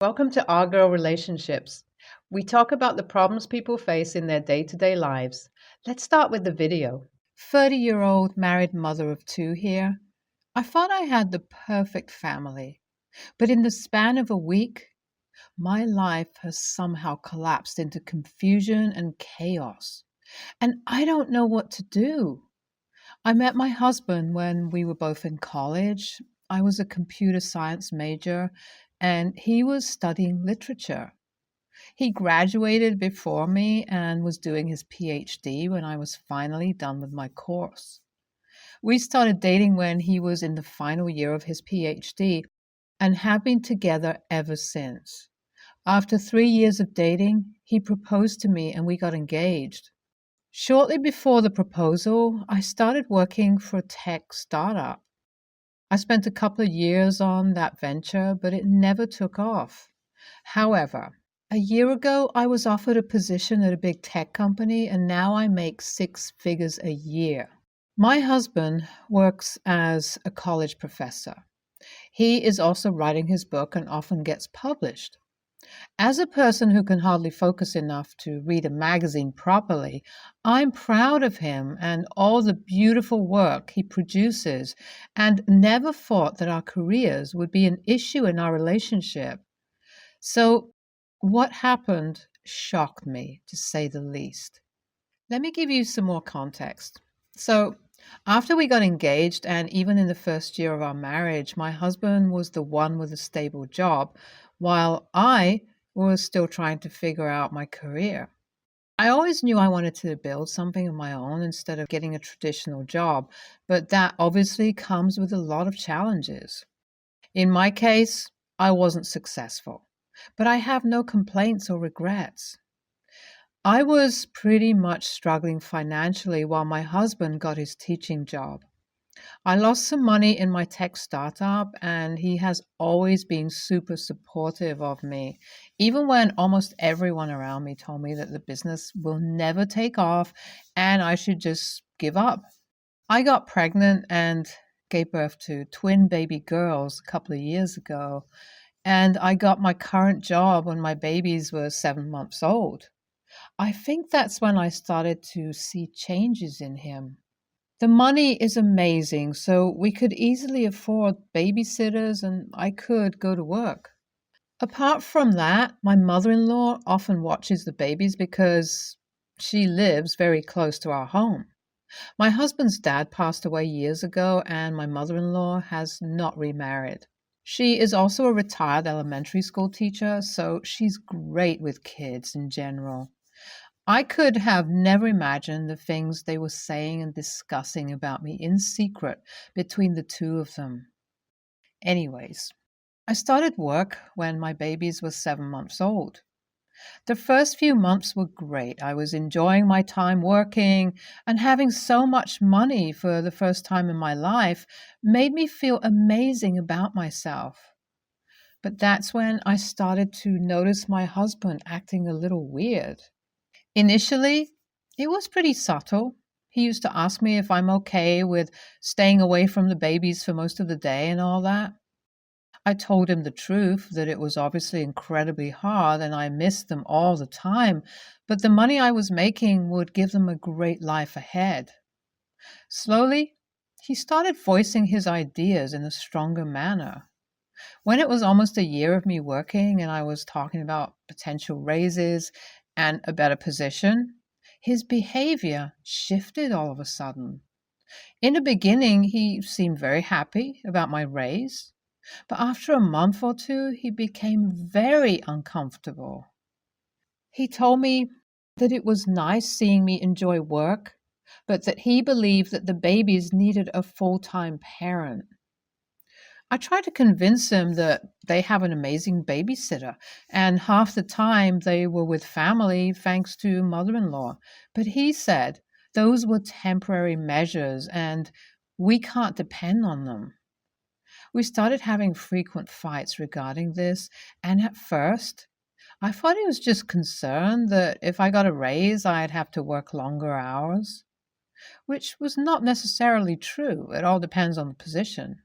Welcome to Our Girl Relationships. We talk about the problems people face in their day to day lives. Let's start with the video. 30-year-old married mother of two here. I thought I had the perfect family, but in the span of a week, my life has somehow collapsed into confusion and chaos, and I don't know what to do. I met my husband when we were both in college. I was a computer science major, and he was studying literature. He graduated before me and was doing his PhD when I was finally done with my course. We started dating when he was in the final year of his PhD and have been together ever since. After 3 years of dating, he proposed to me and we got engaged. Shortly before the proposal, I started working for a tech startup. I spent a couple of years on that venture, but it never took off. However, a year ago, I was offered a position at a big tech company, and now I make six figures a year. My husband works as a college professor. He is also writing his book and often gets published. As a person who can hardly focus enough to read a magazine properly, I'm proud of him and all the beautiful work he produces, and never thought that our careers would be an issue in our relationship. So, what happened shocked me, to say the least. Let me give you some more context. So, after we got engaged, and even in the first year of our marriage, my husband was the one with a stable job, while I was still trying to figure out my career. I always knew I wanted to build something of my own instead of getting a traditional job, but that obviously comes with a lot of challenges. In my case, I wasn't successful, but I have no complaints or regrets. I was pretty much struggling financially while my husband got his teaching job. I lost some money in my tech startup, and he has always been super supportive of me, even when almost everyone around me told me that the business will never take off and I should just give up. I got pregnant and gave birth to twin baby girls a couple of years ago, and I got my current job when my babies were 7 months old. I think that's when I started to see changes in him. The money is amazing, so we could easily afford babysitters and I could go to work. Apart from that, my mother in law often watches the babies because she lives very close to our home. My husband's dad passed away years ago, and my mother in law has not remarried. She is also a retired elementary school teacher, so she's great with kids in general. I could have never imagined the things they were saying and discussing about me in secret between the two of them. Anyways, I started work when my babies were 7 months old. The first few months were great. I was enjoying my time working, and having so much money for the first time in my life made me feel amazing about myself. But that's when I started to notice my husband acting a little weird. Initially, it was pretty subtle. He used to ask me if I'm okay with staying away from the babies for most of the day and all that. I told him the truth, that it was obviously incredibly hard and I missed them all the time, but the money I was making would give them a great life ahead. Slowly, he started voicing his ideas in a stronger manner. When it was almost a year of me working and I was talking about potential raises and a better position, his behavior shifted all of a sudden. In the beginning, he seemed very happy about my raise, but after a month or two, he became very uncomfortable. He told me that it was nice seeing me enjoy work, but that he believed that the babies needed a full-time parent. I tried to convince him that they have an amazing babysitter, and half the time they were with family thanks to mother in law. But he said those were temporary measures and we can't depend on them. We started having frequent fights regarding this, and at first, I thought he was just concerned that if I got a raise, I'd have to work longer hours, which was not necessarily true. It all depends on the position.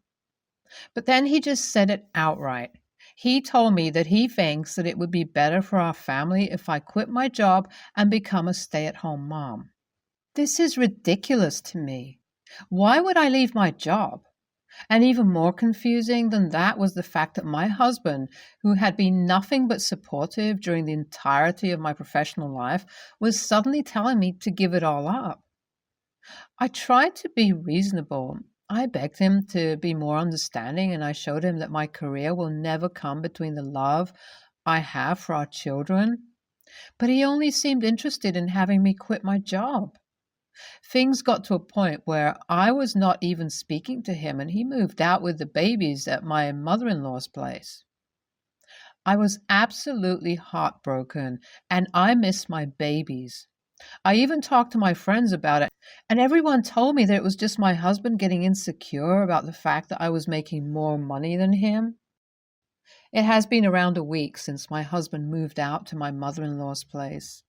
But then he just said it outright. He told me that he thinks that it would be better for our family if I quit my job and become a stay-at-home mom. This is ridiculous to me. Why would I leave my job? And even more confusing than that was the fact that my husband, who had been nothing but supportive during the entirety of my professional life, was suddenly telling me to give it all up. I tried to be reasonable. I begged him to be more understanding, and I showed him that my career will never come between the love I have for our children. But he only seemed interested in having me quit my job. Things got to a point where I was not even speaking to him, and he moved out with the babies at my mother-in-law's place. I was absolutely heartbroken, and I miss my babies. I even talked to my friends about it, and everyone told me that it was just my husband getting insecure about the fact that I was making more money than him. It has been around a week since my husband moved out to my mother-in-law's place.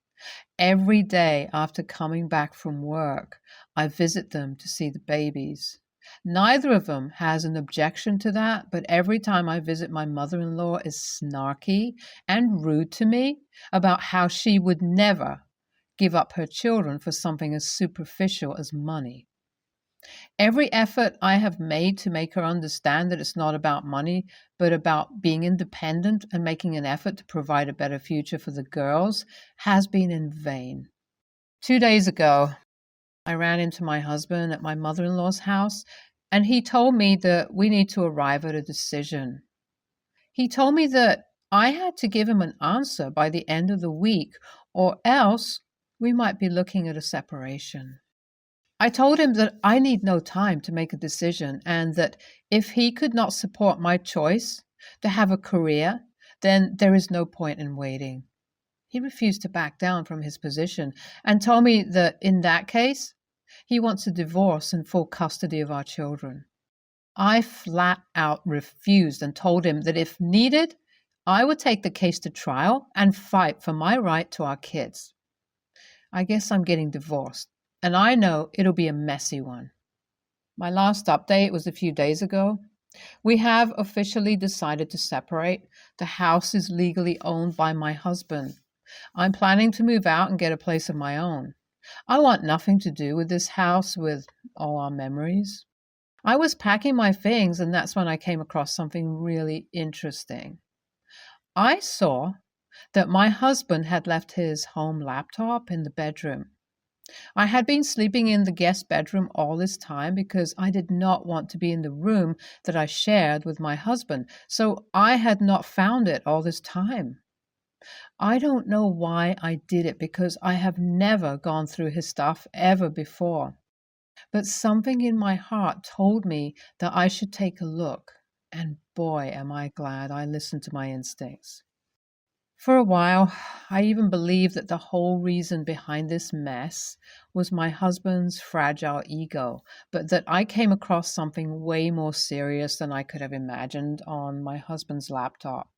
Every day after coming back from work, I visit them to see the babies. Neither of them has an objection to that, but every time I visit, my mother-in-law is snarky and rude to me about how she would never give up her children for something as superficial as money. Every effort I have made to make her understand that it's not about money, but about being independent and making an effort to provide a better future for the girls has been in vain. 2 days ago, I ran into my husband at my mother-in-law's house, and he told me that we need to arrive at a decision. He told me that I had to give him an answer by the end of the week, or else we might be looking at a separation. I told him that I need no time to make a decision, and that if he could not support my choice to have a career, then there is no point in waiting. He refused to back down from his position and told me that in that case, he wants a divorce and full custody of our children. I flat out refused and told him that if needed, I would take the case to trial and fight for my right to our kids. I guess I'm getting divorced, and I know it'll be a messy one. My last update was a few days ago. We have officially decided to separate. The house is legally owned by my husband. I'm planning to move out and get a place of my own. I want nothing to do with this house, with all our memories. I was packing my things, and that's when I came across something really interesting. I saw that my husband had left his home laptop in the bedroom. I had been sleeping in the guest bedroom all this time because I did not want to be in the room that I shared with my husband, so I had not found it all this time. I don't know why I did it because I have never gone through his stuff ever before. But something in my heart told me that I should take a look, and boy, am I glad I listened to my instincts. For a while, I even believed that the whole reason behind this mess was my husband's fragile ego, but that I came across something way more serious than I could have imagined on my husband's laptop.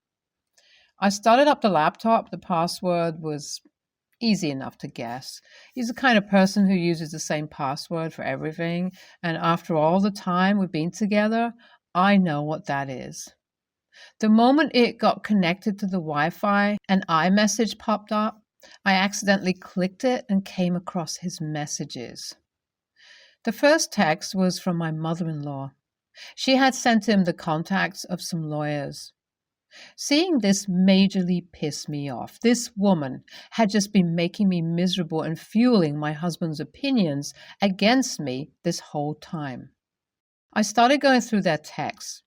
I started up the laptop. The password was easy enough to guess. He's the kind of person who uses the same password for everything, and after all the time we've been together, I know what that is. The moment it got connected to the Wi-Fi, an iMessage popped up. I accidentally clicked it and came across his messages. The first text was from my mother-in-law. She had sent him the contacts of some lawyers. Seeing this majorly pissed me off. This woman had just been making me miserable and fueling my husband's opinions against me this whole time. I started going through their texts.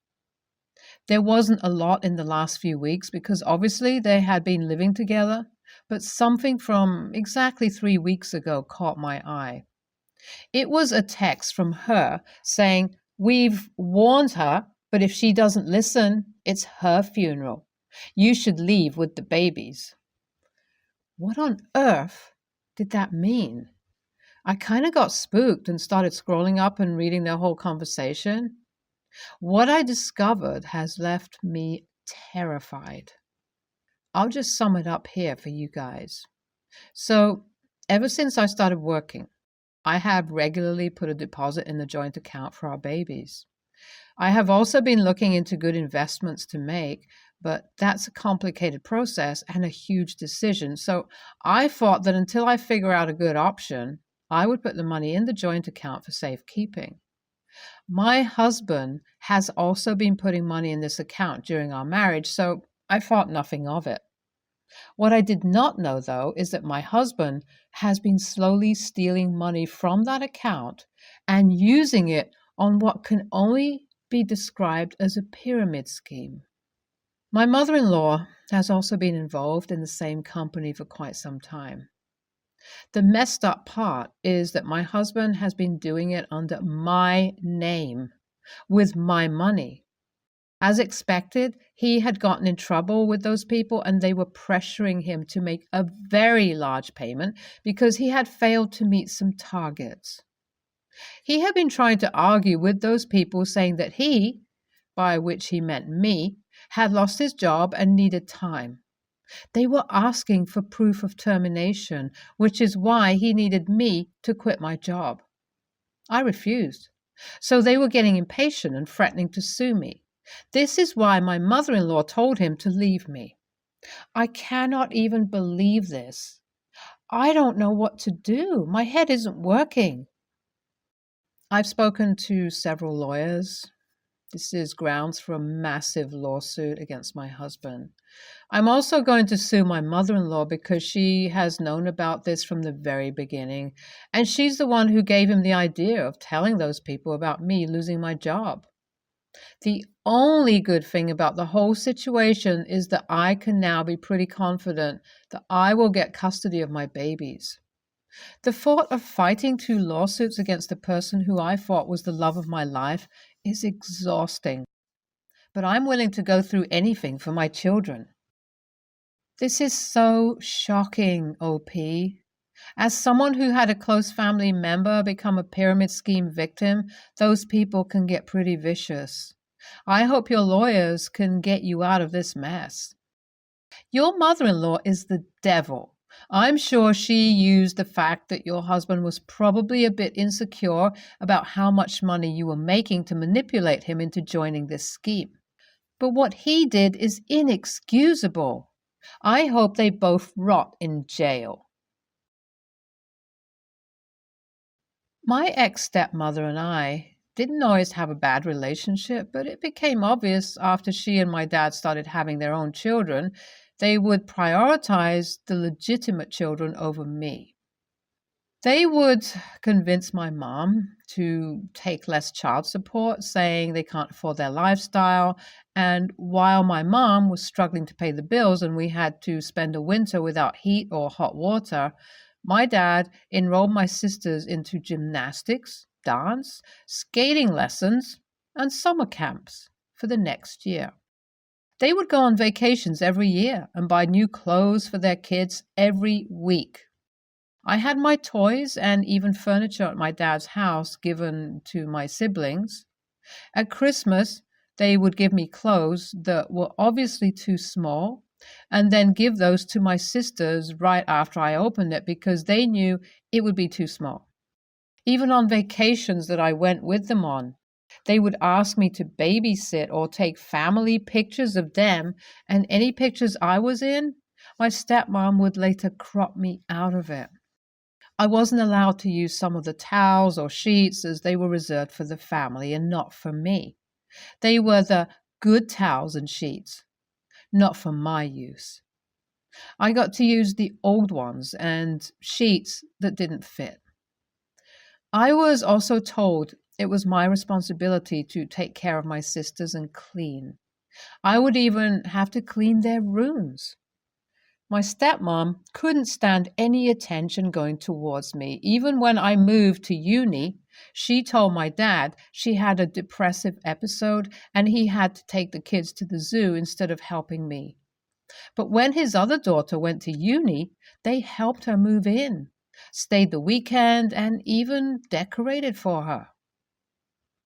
There wasn't a lot in the last few weeks because obviously they had been living together, but something from exactly 3 weeks ago caught my eye. It was a text from her saying, "We've warned her, but if she doesn't listen, it's her funeral. You should leave with the babies." What on earth did that mean? I kind of got spooked and started scrolling up and reading their whole conversation. What I discovered has left me terrified. I'll just sum it up here for you guys. So, ever since I started working, I have regularly put a deposit in the joint account for our babies. I have also been looking into good investments to make, But that's a complicated process and a huge decision. So I thought that until I figure out a good option, I would put the money in the joint account for safekeeping. My husband has also been putting money in this account during our marriage, so I thought nothing of it. What I did not know, though, is that my husband has been slowly stealing money from that account and using it on what can only be described as a pyramid scheme. My mother-in-law has also been involved in the same company for quite some time. The messed up part is that my husband has been doing it under my name, with my money. As expected, he had gotten in trouble with those people and they were pressuring him to make a very large payment because he had failed to meet some targets. He had been trying to argue with those people, saying that he, by which he meant me, had lost his job and needed time. They were asking for proof of termination, which is why he needed me to quit my job. I refused. So they were getting impatient and threatening to sue me. This is why my mother-in-law told him to leave me. I cannot even believe this. I don't know what to do. My head isn't working. I've spoken to several lawyers. This is grounds for a massive lawsuit against my husband. I'm also going to sue my mother-in-law because she has known about this from the very beginning, and she's the one who gave him the idea of telling those people about me losing my job. The only good thing about the whole situation is that I can now be pretty confident that I will get custody of my babies. The thought of fighting 2 lawsuits against the person who I thought was the love of my life is exhausting. But I'm willing to go through anything for my children. This is so shocking, OP. As someone who had a close family member become a pyramid scheme victim, those people can get pretty vicious. I hope your lawyers can get you out of this mess. Your mother-in-law is the devil. I'm sure she used the fact that your husband was probably a bit insecure about how much money you were making to manipulate him into joining this scheme. But what he did is inexcusable. I hope they both rot in jail. My ex-stepmother and I didn't always have a bad relationship, but it became obvious after she and my dad started having their own children, they would prioritize the legitimate children over me. They would convince my mom to take less child support, saying they can't afford their lifestyle. And while my mom was struggling to pay the bills and we had to spend a winter without heat or hot water, my dad enrolled my sisters into gymnastics, dance, skating lessons, and summer camps for the next year. They would go on vacations every year and buy new clothes for their kids every week. I had my toys and even furniture at my dad's house given to my siblings. At Christmas, they would give me clothes that were obviously too small and then give those to my sisters right after I opened it because they knew it would be too small. Even on vacations that I went with them on, they would ask me to babysit or take family pictures of them, and any pictures I was in, my stepmom would later crop me out of it. I wasn't allowed to use some of the towels or sheets as they were reserved for the family and not for me. They were the good towels and sheets, not for my use. I got to use the old ones and sheets that didn't fit. I was also told it was my responsibility to take care of my sisters and clean. I would even have to clean their rooms. My stepmom couldn't stand any attention going towards me. Even when I moved to uni, she told my dad she had a depressive episode and he had to take the kids to the zoo instead of helping me. But when his other daughter went to uni, they helped her move in, stayed the weekend, and even decorated for her.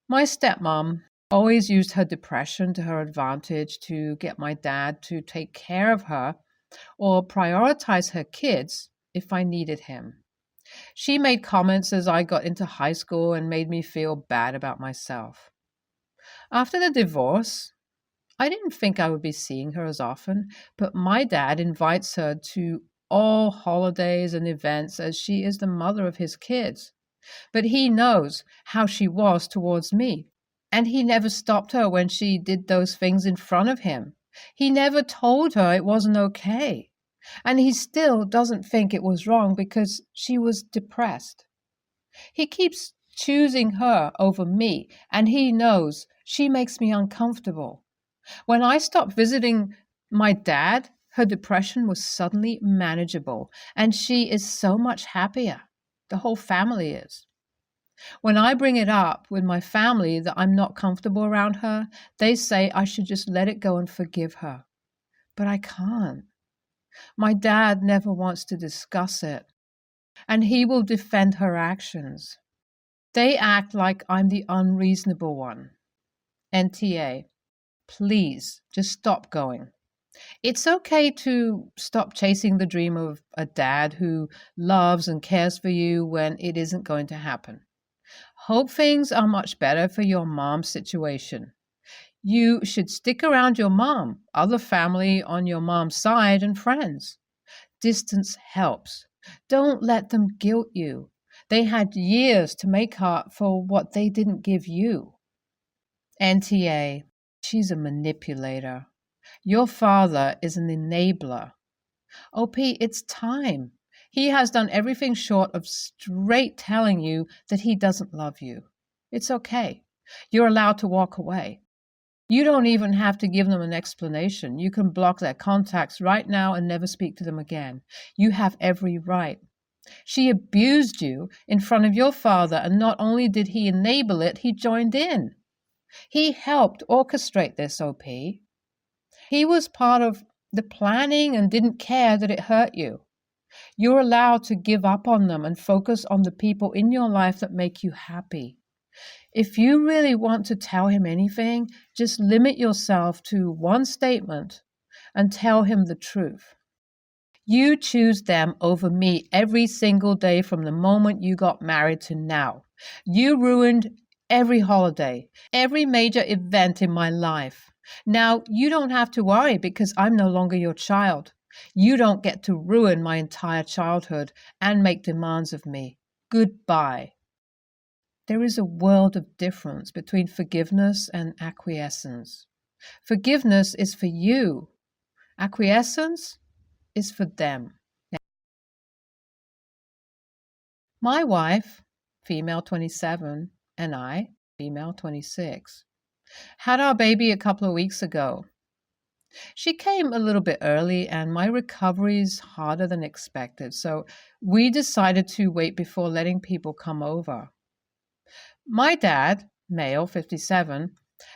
My stepmom always used her depression to her advantage to get my dad to take care of her or prioritize her kids if I needed him. She made comments as I got into high school and made me feel bad about myself. After the divorce, I didn't think I would be seeing her as often, but my dad invites her to all holidays and events as she is the mother of his kids. But he knows how she was towards me. And he never stopped her when she did those things in front of him. He never told her it wasn't okay. And he still doesn't think it was wrong because she was depressed. He keeps choosing her over me, and he knows she makes me uncomfortable. When I stopped visiting my dad, her depression was suddenly manageable, and she is so much happier. The whole family is. When I bring it up with my family that I'm not comfortable around her, they say I should just let it go and forgive her. But I can't. My dad never wants to discuss it, and he will defend her actions. They act like I'm the unreasonable one. NTA, please just stop going. It's okay to stop chasing the dream of a dad who loves and cares for you when it isn't going to happen. Hope things are much better for your mom's situation. You should stick around your mom, other family on your mom's side, and friends. Distance helps. Don't let them guilt you. They had years to make up for what they didn't give you. NTA, she's a manipulator. Your father is an enabler. OP, it's time. He has done everything short of straight telling you that he doesn't love you. It's okay. You're allowed to walk away. You don't even have to give them an explanation. You can block their contacts right now and never speak to them again. You have every right. She abused you in front of your father, and not only did he enable it, he joined in. He helped orchestrate this, OP. He was part of the planning and didn't care that it hurt you. You're allowed to give up on them and focus on the people in your life that make you happy. If you really want to tell him anything, just limit yourself to one statement and tell him the truth. You choose them over me every single day from the moment you got married to now. You ruined every holiday, every major event in my life. Now, you don't have to worry because I'm no longer your child. You don't get to ruin my entire childhood and make demands of me. Goodbye. There is a world of difference between forgiveness and acquiescence. Forgiveness is for you. Acquiescence is for them. My wife, female 27, and I, female 26, had our baby a couple of weeks ago. She came a little bit early, and my recovery is harder than expected, so we decided to wait before letting people come over. My dad, male 57,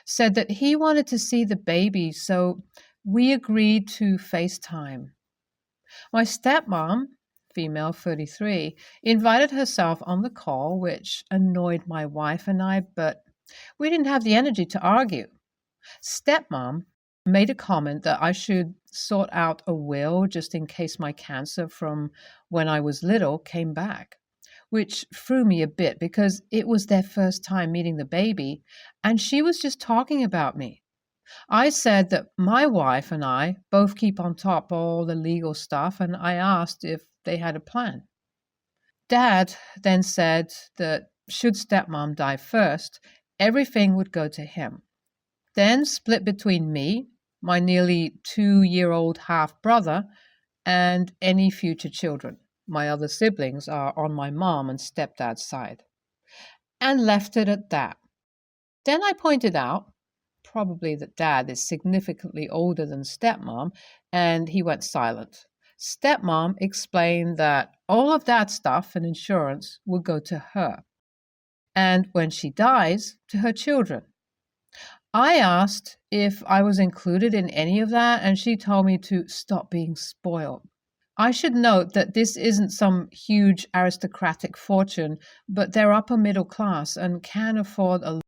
said that he wanted to see the baby, so we agreed to FaceTime. My stepmom, female 33, invited herself on the call, which annoyed my wife and I, but we didn't have the energy to argue. Stepmom made a comment that I should sort out a will just in case my cancer from when I was little came back, which threw me a bit because it was their first time meeting the baby, and she was just talking about me. I said that my wife and I both keep on top of all the legal stuff, and I asked if they had a plan. Dad then said that should stepmom die first, everything would go to him. Then split between me, my nearly 2-year-old half-brother, and any future children. My other siblings are on my mom and stepdad's side. And left it at that. Then I pointed out, probably that dad is significantly older than stepmom, and he went silent. Stepmom explained that all of that stuff and insurance would go to her, and when she dies, to her children. I asked if I was included in any of that, and she told me to stop being spoiled. I should note that this isn't some huge aristocratic fortune, but they're upper middle class and can afford a